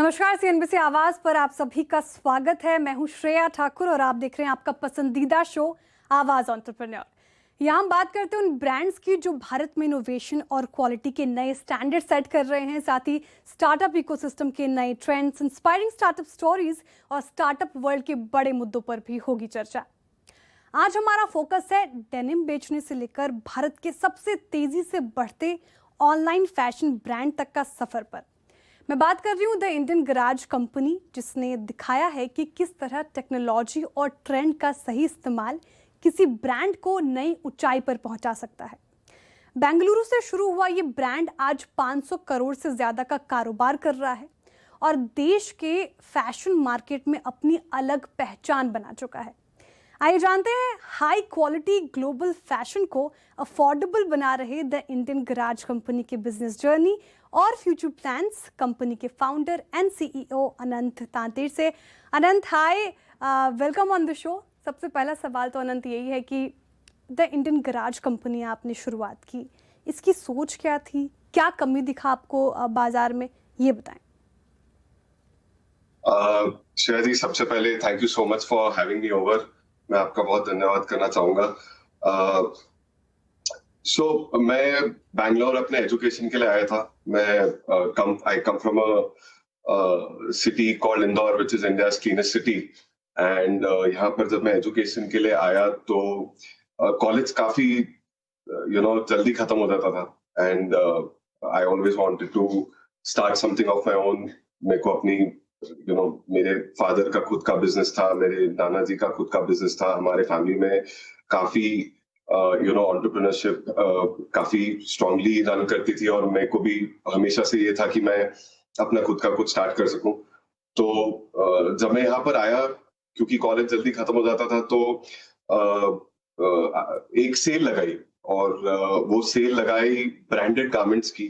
नमस्कार, सीएनबीसी आवाज पर आप सभी का स्वागत है। मैं हूं श्रेया ठाकुर और आप देख रहे हैं आपका पसंदीदा शो आवाज एंटरप्रेन्योर। यहाँ हम बात करते हैं उन ब्रांड्स की जो भारत में इनोवेशन और क्वालिटी के नए स्टैंडर्ड सेट कर रहे हैं, साथ ही स्टार्टअप इकोसिस्टम के नए ट्रेंड्स, इंस्पायरिंग स्टार्टअप स्टोरीज और स्टार्टअप वर्ल्ड के बड़े मुद्दों पर भी होगी चर्चा। आज हमारा फोकस है डेनिम बेचने से लेकर भारत के सबसे तेजी से बढ़ते ऑनलाइन फैशन ब्रांड तक का सफर पर। मैं बात कर रही हूँ द इंडियन गराज कंपनी, जिसने दिखाया है कि किस तरह टेक्नोलॉजी और ट्रेंड का सही इस्तेमाल किसी ब्रांड को नई ऊंचाई पर पहुंचा सकता है। बेंगलुरु से शुरू हुआ ये ब्रांड आज 500 करोड़ से ज्यादा का कारोबार कर रहा है और देश के फैशन मार्केट में अपनी अलग पहचान बना चुका है। आइए जानते हैं हाई क्वालिटी ग्लोबल फैशन को अफोर्डेबल बना रहे द इंडियन गराज कंपनी के बिजनेस जर्नी और फ्यूचर प्लान्स, कंपनी के फाउंडर एंड सीईओ अनंत तांतेर से। अनंत, हाय, वेलकम ऑन द शो। सबसे पहला सवाल तो अनंत यही है कि द इंडियन गराज कंपनी आपने शुरुआत की, इसकी सोच क्या थी, क्या कमी दिखा आपको बाजार में, ये बताएं। श्रेया जी, सबसे पहले thank you so much for having me over. मैं आपका बहुत धन्यवाद करना चाहूंगा। मैं बैंगलोर अपने एजुकेशन के लिए आया था। I come from a city called Indore, which is India's cleanest city. And यहाँ पर जब मैं एजुकेशन के लिए आया तो कॉलेज काफी जल्दी खत्म हो जाता था। And I always wanted to start something of my own. मेरे को अपनी मेरे फादर का खुद का बिजनेस था, मेरे नाना जी का खुद का बिजनेस था। हमारे फैमिली में काफी एंटरप्रेन्योरशिप काफी स्ट्रांगली रन करती थी और मेरे को भी हमेशा से ये था कि मैं अपना खुद का कुछ स्टार्ट कर सकूं। तो जब मैं यहाँ पर आया, क्योंकि कॉलेज जल्दी खत्म हो जाता था, तो एक सेल लगाई और वो सेल लगाई ब्रांडेड गारमेंट्स की,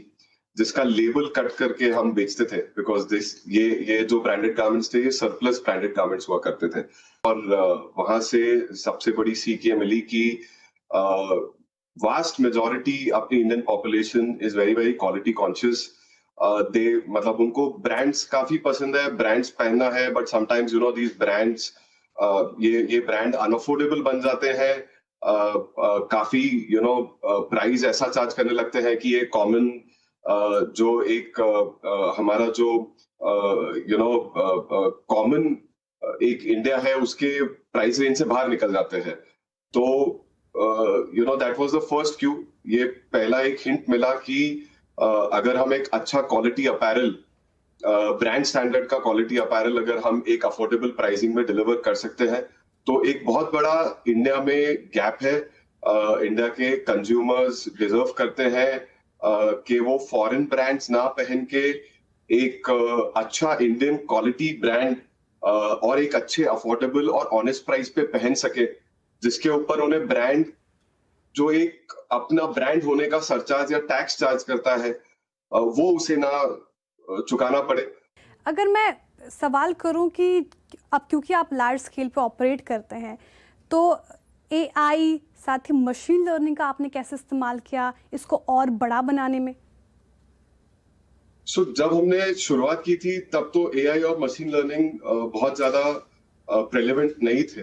जिसका लेबल कट करके हम बेचते थे। बिकॉज ये जो ब्रांडेड गारमेंट्स थे, ये सरप्लस ब्रांडेड गारमेंट्स हुआ करते थे। और वहां से सबसे बड़ी सीख ये मिली कि वास्ट मेजॉरिटी अपनी Indian population is very very quality conscious. मतलब उनको ब्रांड्स काफी पसंद है, ब्रांड्स पहनना है, बट समटाइम्स दीज ब्रांड्स ये ब्रांड अनअफोर्डेबल बन जाते हैं। काफी प्राइस ऐसा चार्ज करने लगते हैं कि ये कॉमन जो एक हमारा जो कॉमन एक इंडिया है, उसके प्राइस रेंज से बाहर निकल जाते हैं। तो that was the first Q. ये पहला एक हिंट मिला कि अगर हम एक अच्छा क्वालिटी अपैरल, ब्रांड स्टैंडर्ड का क्वालिटी अपैरल अगर हम एक अफोर्डेबल प्राइसिंग में डिलीवर कर सकते हैं, तो एक बहुत बड़ा इंडिया में गैप है। इंडिया के कंज्यूमर्स डिजर्व करते हैं कि वो फॉरेन ब्रांड्स ना पहन के एक अच्छा इंडियन क्वालिटी ब्रांड और एक अच्छे अफोर्डेबल और ऑनेस्ट प्राइस पे पहन सके, जिसके ऊपर उन्हें ब्रांड जो एक अपना ब्रांड होने का सरचार्ज या टैक्स चार्ज करता है, वो उसे ना चुकाना पड़े। अगर मैं सवाल करूं कि अब क्योंकि आप लार्ज स्केल पे ऑपरेट करते हैं, तो एआई साथ ही मशीन लर्निंग का आपने कैसे इस्तेमाल किया इसको और बड़ा बनाने में? जब हमने शुरुआत की थी तब तो एआई और मशीन लर्निंग बहुत ज्यादा प्रेलेवेंट नहीं थे,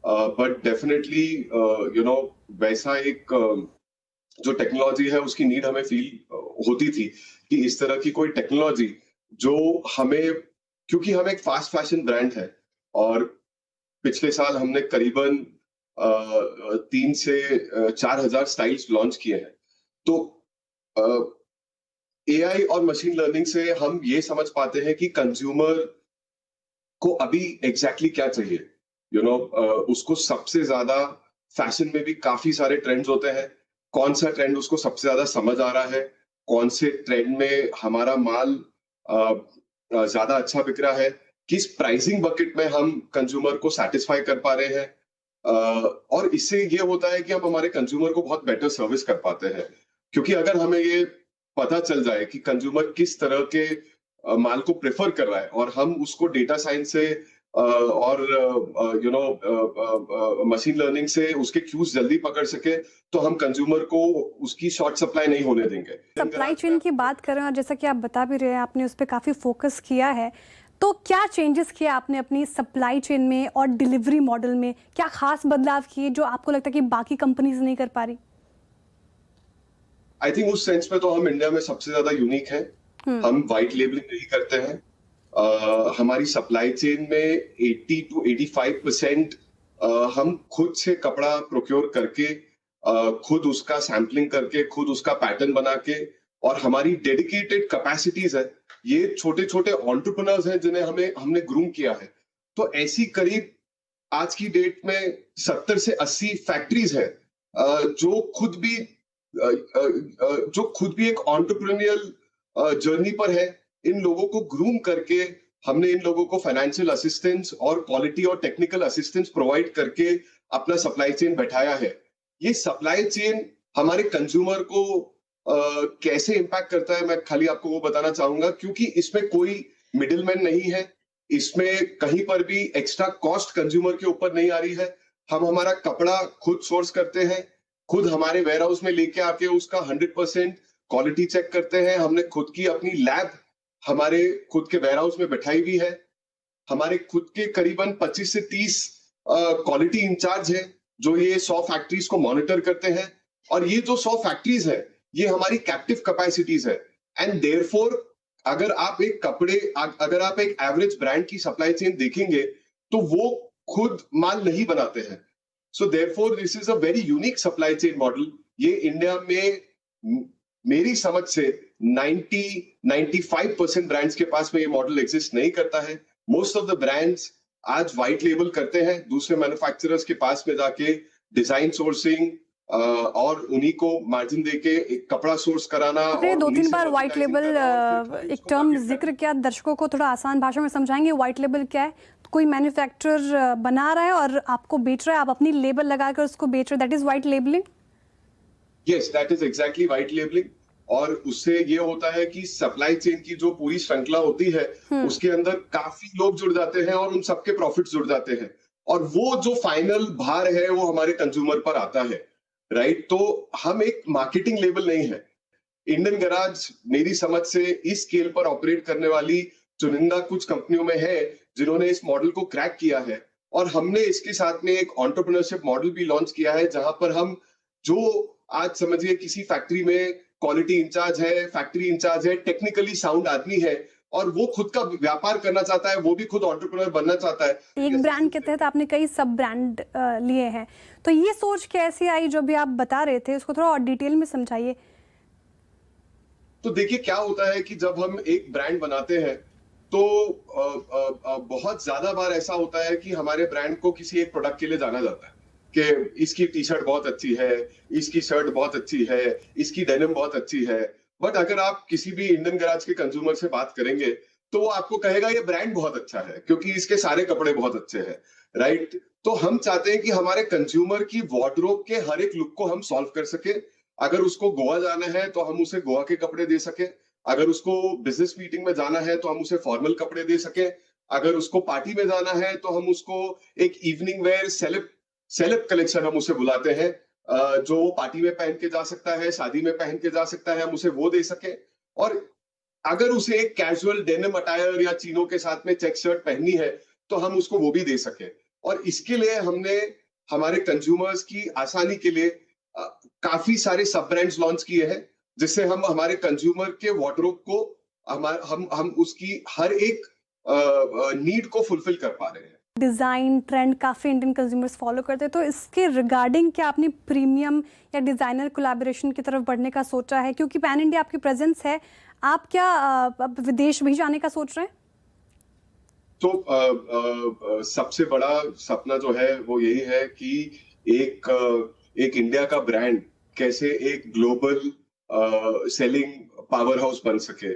बट डेफिनेटली वैसा एक जो टेक्नोलॉजी है उसकी नीड हमें फील होती थी कि इस तरह की कोई टेक्नोलॉजी जो हमें, क्योंकि हम एक फास्ट फैशन ब्रांड है और पिछले साल हमने करीबन 3 से 4 हजार स्टाइल्स लॉन्च किए हैं। तो एआई और मशीन लर्निंग से हम ये समझ पाते हैं कि कंज्यूमर को अभी एग्जैक्टली क्या चाहिए। उसको सबसे ज्यादा फैशन में भी काफी सारे ट्रेंड्स होते हैं। कौन सा ट्रेंड उसको सबसे ज्यादा समझ आ रहा है, कौन से ट्रेंड में हमारा माल ज्यादा अच्छा बिक रहा है, किस प्राइसिंग बकेट में हम कंज्यूमर को सेटिस्फाई कर पा रहे हैं। और इससे ये होता है कि हम हमारे कंज्यूमर को बहुत बेटर सर्विस कर पाते हैं। क्योंकि अगर हमें ये पता चल जाए कि कंज्यूमर किस तरह के माल को प्रेफर कर रहा है और हम उसको डेटा साइंस से और मशीन लर्निंग से उसके क्यूज जल्दी पकड़ सके, तो हम कंज्यूमर को उसकी शॉर्ट सप्लाई नहीं होने देंगे। सप्लाई चेन की बात करें और जैसा कि आप बता भी रहे हैं, आपने उस पर काफ़ी फोकस किया है, तो क्या चेंजेस किया आपने अपनी सप्लाई चेन में और डिलीवरी मॉडल में? क्या खास बदलाव किए जो आपको लगता है कि बाकी कंपनीज नहीं कर पा रही? आई थिंक उस सेंस में तो हम इंडिया में सबसे ज्यादा यूनिक हैं। हम वाइट लेबलिंग नहीं करते हैं। हमारी सप्लाई चेन में 80 to 85% हम खुद से कपड़ा प्रोक्योर करके, खुद उसका सैम्पलिंग करके, खुद उसका पैटर्न बना के, और हमारी डेडिकेटेड कैपेसिटीज है। ये छोटे छोटे एंटरप्रेन्योर्स हैं जिन्हें हमने ग्रूम किया है। तो ऐसी करीब आज की डेट में 70 से 80 फैक्ट्रीज है जो खुद भी एक एंटरप्रेन्योरियल जर्नी पर है। इन लोगों को ग्रूम करके हमने इन लोगों को फाइनेंशियल असिस्टेंस और क्वालिटी और टेक्निकल असिस्टेंस प्रोवाइड करके अपना सप्लाई चेन बैठाया है। ये सप्लाई चेन हमारे कंज्यूमर को कैसे इम्पैक्ट करता है, मैं खाली आपको वो बताना चाहूंगा, क्योंकि इसमें कोई मिडिलमैन नहीं है। इसमें कहीं पर भी एक्स्ट्रा कॉस्ट कंज्यूमर के ऊपर नहीं आ रही है। हम हमारा कपड़ा खुद सोर्स करते हैं, खुद हमारे वेयर हाउस में लेके आके उसका 100% क्वालिटी चेक करते हैं। हमने खुद की अपनी लैब हमारे खुद के वेयर हाउस में बैठाई हुई है। हमारे खुद के करीबन 25 से 30 क्वालिटी इंचार्ज है जो ये 100 फैक्ट्रीज को मॉनिटर करते हैं। और ये जो 100 फैक्ट्रीज है, ये हमारी कैप्टिव कैपेसिटीज है। एंड देयरफॉर अगर आप एक एवरेज ब्रांड की सप्लाई चेन देखेंगे तो वो खुद माल नहीं बनाते हैं। So therefore this is a very unique supply chain model. ये इंडिया में मेरी समझ से 90-95% ब्रांड्स के पास में ये मॉडल एग्जिस्ट नहीं करता है। मोस्ट ऑफ द ब्रांड्स आज व्हाइट लेबल करते हैं, दूसरे मैन्युफैक्चरर्स के पास में जाके डिजाइन सोर्सिंग और उन्हीं को मार्जिन देके एक कपड़ा सोर्स कराना। आपने 2-3 बार व्हाइट लेबल एक टर्म जिक्र किया, दर्शकों को थोड़ा आसान भाषा में समझाएंगे व्हाइट लेबल क्या है? कोई मैन्युफैक्चरर बना रहा है और आपको बेच रहा है, आप अपनी लेबल लगाकर उसको बेच रहे हो, that is white labelling? Yes, that is exactly white labelling. और उससे ये होता है कि सप्लाई चेन की जो पूरी श्रृंखला होती है उसके अंदर काफी लोग जुड़ जाते हैं और उन सबके प्रॉफिट्स जुड़ जाते हैं, और वो जो फाइनल भार है वो हमारे कंज्यूमर पर आता है, राइट? तो हम एक मार्केटिंग लेबल नहीं है। इंडियन गैराज मेरी समझ से इस स्केल पर ऑपरेट करने वाली चुनिंदा कुछ कंपनियों में है जिन्होंने इस मॉडल को क्रैक किया है। और हमने इसके साथ में एक एंटरप्रेन्योरशिप मॉडल भी लॉन्च किया है, जहां पर हम जो आज समझिए किसी फैक्ट्री में क्वालिटी इंचार्ज है, फैक्ट्री इंचार्ज है, टेक्निकली साउंड आदमी है और वो खुद का व्यापार करना चाहता है, वो भी खुद एंटरप्रेन्योर बनना चाहता है। एक ब्रांड के तहत आपने कई सब ब्रांड लिए हैं, तो ये सोच कैसे आई जो भी आप बता रहे थे, उसको थोड़ा और डिटेल में समझाइए। तो देखिए क्या होता है कि जब हम एक ब्रांड बनाते हैं तो बहुत ज्यादा बार ऐसा होता है कि हमारे ब्रांड को किसी एक प्रोडक्ट के लिए जाना जाता है कि इसकी टी शर्ट बहुत अच्छी है, इसकी शर्ट बहुत अच्छी है, इसकी डेनिम बहुत अच्छी है। बट अगर आप किसी भी इंडियन गैराज के कंज्यूमर से बात करेंगे तो वो आपको कहेगा ये ब्रांड बहुत अच्छा है क्योंकि इसके सारे कपड़े बहुत अच्छे हैं, राइट? तो हम चाहते हैं कि हमारे कंज्यूमर की वार्डरोब के हर एक लुक को हम सॉल्व कर सके। अगर उसको गोवा जाना है तो हम उसे गोवा के कपड़े दे सके, अगर उसको बिजनेस मीटिंग में जाना है तो हम उसे फॉर्मल कपड़े दे सके, अगर उसको पार्टी में जाना है तो हम उसको एक इवनिंग वेयर सेलेब कलेक्शन हम उसे बुलाते हैं, जो वो पार्टी में पहन के जा सकता है, शादी में पहन के जा सकता है, हम उसे वो दे सके। और अगर उसे एक कैजुअल डेनिम अटायर या चीनों के साथ में चेक शर्ट पहननी है तो हम उसको वो भी दे सके। और इसके लिए हमने हमारे कंज्यूमर्स की आसानी के लिए काफी सारे सब ब्रांड्स लॉन्च किए हैं, जिससे हम हमारे कंज्यूमर के वार्डरोब को हम उसकी हर एक नीड को फुलफिल कर पा रहे हैं। डिज़ाइन ट्रेंड काफ़ी इंडियन कंज्यूमर्स फॉलो करते हैं, तो इसके रिगार्डिंग क्या आपने प्रीमियम या डिज़ाइनर कोलैबोरेशन की तरफ बढ़ने का सोचा है? क्योंकि पैन इंडिया आपकी प्रेजेंस है, आप क्या अब विदेश भी जाने का सोच रहे हैं? तो सबसे बड़ा सपना जो है वो यही है कि एक इंडिया का ब्रांड कैसे एक ग्लोबल सेलिंग पावर हाउस बन सके।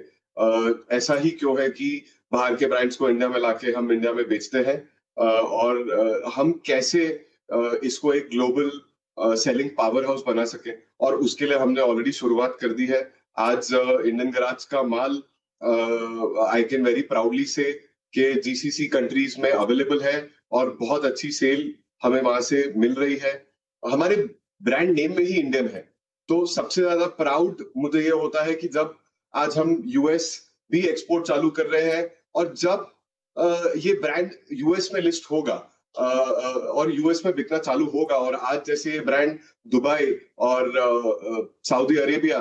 ऐसा ही क्यों है कि बाहर के ब्रांड्स को इंडिया में लाके हम इंडिया में बेचते हैं, और हम कैसे इसको एक ग्लोबल सेलिंग पावर हाउस बना सके, और उसके लिए हमने ऑलरेडी शुरुआत कर दी है। आज इंडियन गैराज का माल I can very proudly say के जीसीसी कंट्रीज में अवेलेबल है और बहुत अच्छी सेल हमें वहां से मिल रही है। हमारे ब्रांड नेम में ही इंडियन है, तो सबसे ज्यादा प्राउड मुझे ये होता है कि जब आज हम यूएस भी एक्सपोर्ट चालू कर रहे हैं, और जब ये ब्रांड यूएस में लिस्ट होगा और यूएस में बिकना चालू होगा, और आज जैसे ये ब्रांड दुबई और सऊदी अरेबिया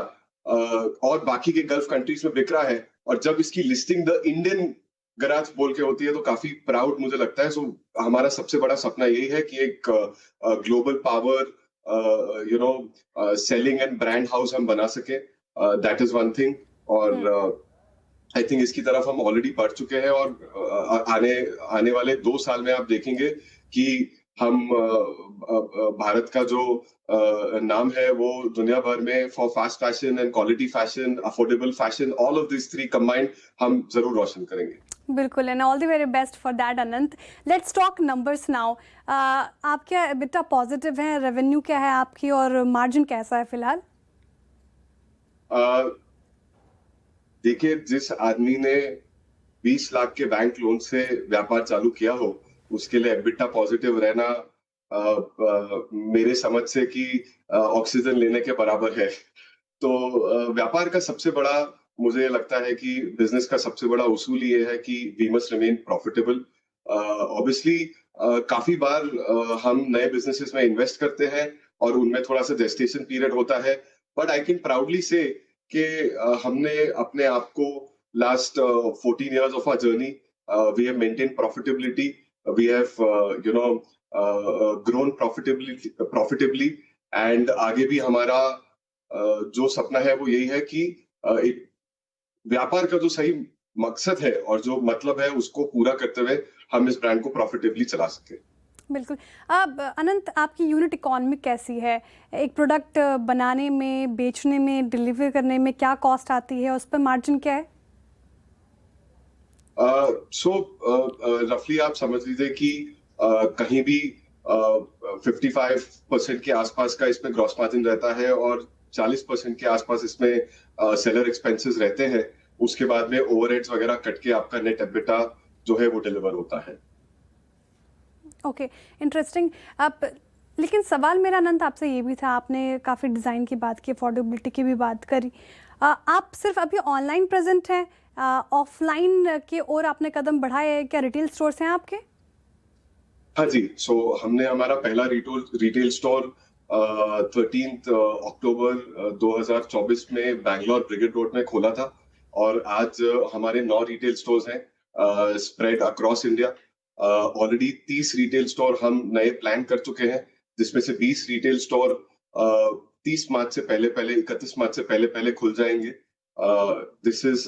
और बाकी के गल्फ कंट्रीज में बिक रहा है, और जब इसकी लिस्टिंग द इंडियन गराज बोल के होती है, तो काफी प्राउड मुझे लगता है। सो हमारा सबसे बड़ा सपना यही है कि एक global power selling and brand house हम बना सके। That is one thing. और आई थिंक इसकी तरफ हम ऑलरेडी बढ़ चुके हैं, और आने वाले 2 साल में आप देखेंगे कि हम भारत का जो नाम है वो दुनिया भर में for fast fashion and quality fashion, affordable fashion, all of this three combined हम जरूर रोशन करेंगे। बिल्कुल, and all the very best for that Anant. Let's talk numbers now. आपके EBITDA पॉजिटिव है, रेवेन्यू क्या है आपकी, और मार्जिन कैसा है फिलहाल? देखिए, जिस आदमी ने 20 लाख के बैंक लोन से व्यापार चालू किया हो, उसके लिए EBITDA पॉजिटिव रहना मेरे समझ से कि ऑक्सीजन लेने के बराबर है। तो व्यापार का सबसे बड़ा, मुझे लगता है कि बिजनेस का सबसे बड़ा उसूल ये है कि we must remain profitable. Obviously काफी बार हम नए बिजनेसेस में इन्वेस्ट करते हैं और उनमें थोड़ा सा जेस्टेशन पीरियड होता है, बट आई कैन प्राउडली से कि हमने अपने आप को last 14 years of our journey, we have maintained profitability, we have grown profitably, and आगे भी हमारा जो सपना है वो यही है कि एक व्यापार का जो सही मकसद है और जो मतलब है उसको पूरा करते हुए हम इस ब्रांड को प्रॉफिटेबली चला सके। बिल्कुल। अब अनंत, आपकी यूनिट इकोनॉमिक कैसी है? एक प्रोडक्ट बनाने में, बेचने में, डिलीवर करने में क्या कॉस्ट आती है, उस पर मार्जिन क्या है? रफली आप समझ लीजिए कि कहीं भी 55% के आसपास का इसमें ग्रॉस मार्जिन रहता है, और 40% के आसपास इसमें सेलर एक्सपेंसेस रहते हैं। उसके बाद में ओवरहेड्स वगैरह कट के आपका नेट EBITDA जो है वो डिलीवर होता है। Okay, interesting. अब लेकिन सवाल मेरा अनंत आपसे ये भी था, आपने काफ़ी डिज़ाइन की बात की, अफोर्डेबिलिटी की भी बात करी। आप सिर्फ अभी ऑनलाइन प्रेजेंट हैं, ऑफलाइन की ओर आपने कदम बढ़ाए है? क्या रिटेल स्टोर्स हैं आपके? हाँ जी, सो हमने हमारा पहला रिटेल स्टोर 13 अक्टूबर 2024 में बैंगलोर ब्रिगेड रोड में खोला था, और आज हमारे 9 रिटेल स्टोर्स हैं spread across India. Already 30 retail store हम नए प्लान कर चुके हैं, जिसमें से 20 रिटेल स्टोर 31 मार्च से पहले खुल जाएंगे। This is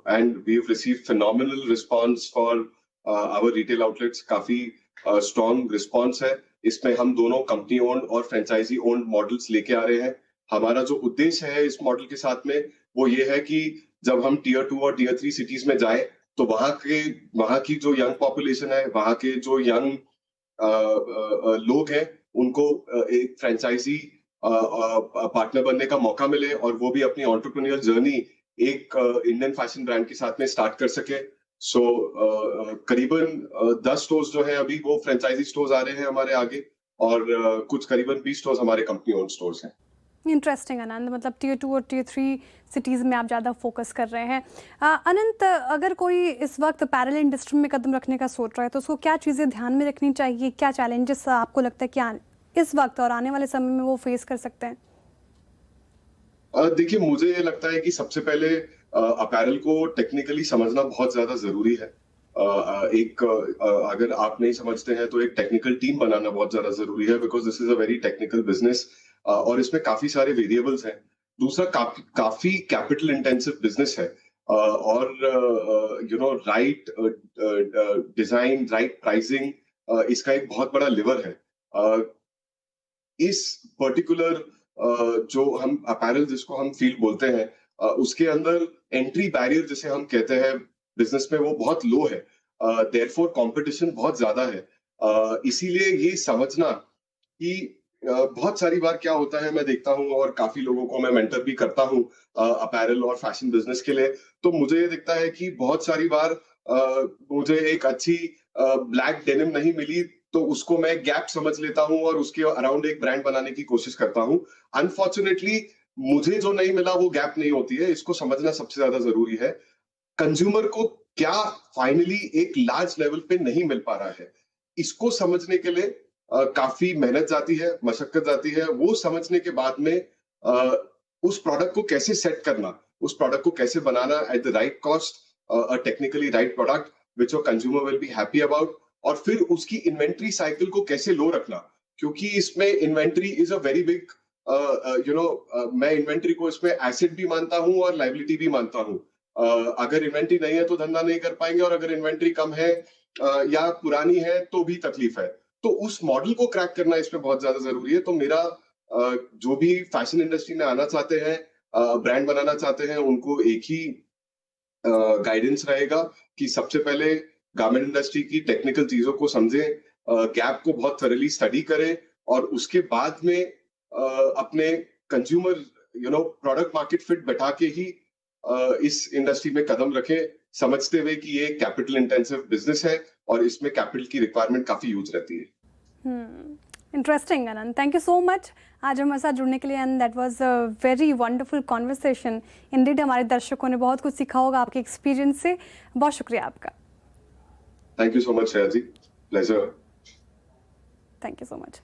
and we have received phenomenal response for our retail outlets. काफी स्ट्रॉन्ग रिस्पांस है। इसमें हम दोनों कंपनी ओन्ड और फ्रेंचाइजी ओन्ड मॉडल्स लेके आ रहे हैं। हमारा जो उद्देश्य है इस मॉडल के साथ में वो ये है कि जब हम Tier 2 और Tier 3 सिटीज में जाए, तो वहां की जो यंग पॉपुलेशन है, वहां के जो यंग लोग हैं, उनको एक फ्रेंचाइजी पार्टनर बनने का मौका मिले, और वो भी अपनी एंटरप्रेन्योर जर्नी एक इंडियन फैशन ब्रांड के साथ में स्टार्ट कर सके। सो करीबन 10 स्टोर्स जो है अभी वो फ्रेंचाइजी स्टोर्स आ रहे हैं हमारे आगे, और कुछ करीबन 20 स्टोर्स हमारे कंपनी ओन स्टोर्स हैं। इंटरेस्टिंग आनंद, मतलब Tier 2 और Tier 3 सिटीज़ में आप ज़्यादा फोकस कर रहे हैं। अनंत, अगर कोई इस वक्त पैरेलल इंडस्ट्री में कदम रखने का सोच रहा है तो उसको क्या चीज़ें ध्यान में रखनी चाहिए? क्या चैलेंजेस आपको लगता है कि इस वक्त और आने वाले समय में वो फेस कर सकते हैं? देखिए, मुझे ये लगता है कि सबसे पहले अपैरल को टेक्निकली समझना बहुत ज्यादा जरूरी है। अगर आप नहीं समझते हैं तो एक टेक्निकल टीम बनाना बहुत ज्यादा जरूरी है, because this is a very technical business, और इसमें काफी सारे वेरिएबल्स हैं। दूसरा, काफी कैपिटल इंटेंसिव बिजनेस है, और राइट डिजाइन, राइट प्राइसिंग इसका एक बहुत बड़ा लिवर है। इस पर्टिकुलर जो हम अपैरल, जिसको हम फील्ड बोलते हैं, उसके अंदर एंट्री बैरियर जिसे हम कहते हैं बिजनेस में, वो बहुत लो है। देयरफॉर कंपटीशन बहुत ज्यादा है। इसीलिए ये समझना कि बहुत सारी बार क्या होता है, मैं देखता हूँ और काफी लोगों को मैं मेंटर भी करता हूँ अपैरल और फैशन बिजनेस के लिए, तो मुझे ये दिखता है कि बहुत सारी बार मुझे एक अच्छी ब्लैक डेनिम नहीं मिली तो उसको मैं गैप समझ लेता हूँ और उसके अराउंड एक ब्रांड बनाने की कोशिश करता हूँ। अनफॉर्चुनेटली मुझे जो नहीं मिला वो गैप नहीं होती है, इसको समझना सबसे ज्यादा जरूरी है। कंज्यूमर को क्या फाइनली एक लार्ज लेवल पे नहीं मिल पा रहा है, इसको समझने के लिए काफी मेहनत जाती है, मशक्कत जाती है। वो समझने के बाद में उस प्रोडक्ट को कैसे सेट करना, उस प्रोडक्ट को कैसे बनाना at the right cost, a technically right product which your consumer will be happy about, और फिर उसकी इन्वेंट्री साइकिल को कैसे लो रखना, क्योंकि इसमें inventory is a very big मैं इन्वेंट्री को इसमें एसेट भी मानता हूँ और लाइबिलिटी भी मानता हूँ। अगर इन्वेंट्री नहीं है तो धंधा नहीं कर पाएंगे, और अगर इन्वेंट्री कम है या पुरानी है तो भी तकलीफ है। तो उस मॉडल को क्रैक करना इसमें बहुत ज्यादा जरूरी है। तो मेरा जो भी फैशन इंडस्ट्री में आना चाहते हैं, ब्रांड बनाना चाहते हैं, उनको एक ही गाइडेंस रहेगा कि सबसे पहले गारमेंट इंडस्ट्री की टेक्निकल चीजों को समझें, गैप को बहुत थॉरली स्टडी करें, और उसके बाद में अपने कंज्यूमर प्रोडक्ट मार्केट फिट बैठा के ही इस इंडस्ट्री में कदम रखें, समझते हुए कि ये कैपिटल इंटेंसिव बिजनेस है और इसमें कैपिटल की रिक्वायरमेंट काफी यूज रहती है। Interesting Anand, thank you so much आज हमारे साथ जुड़ने के लिए, and that was a very wonderful conversation. Indeed हमारे दर्शकों ने बहुत कुछ सीखा होगा आपके एक्सपीरियंस से। बहुत शुक्रिया आपका। Thank you so much Shreya ji, pleasure. Thank you so much.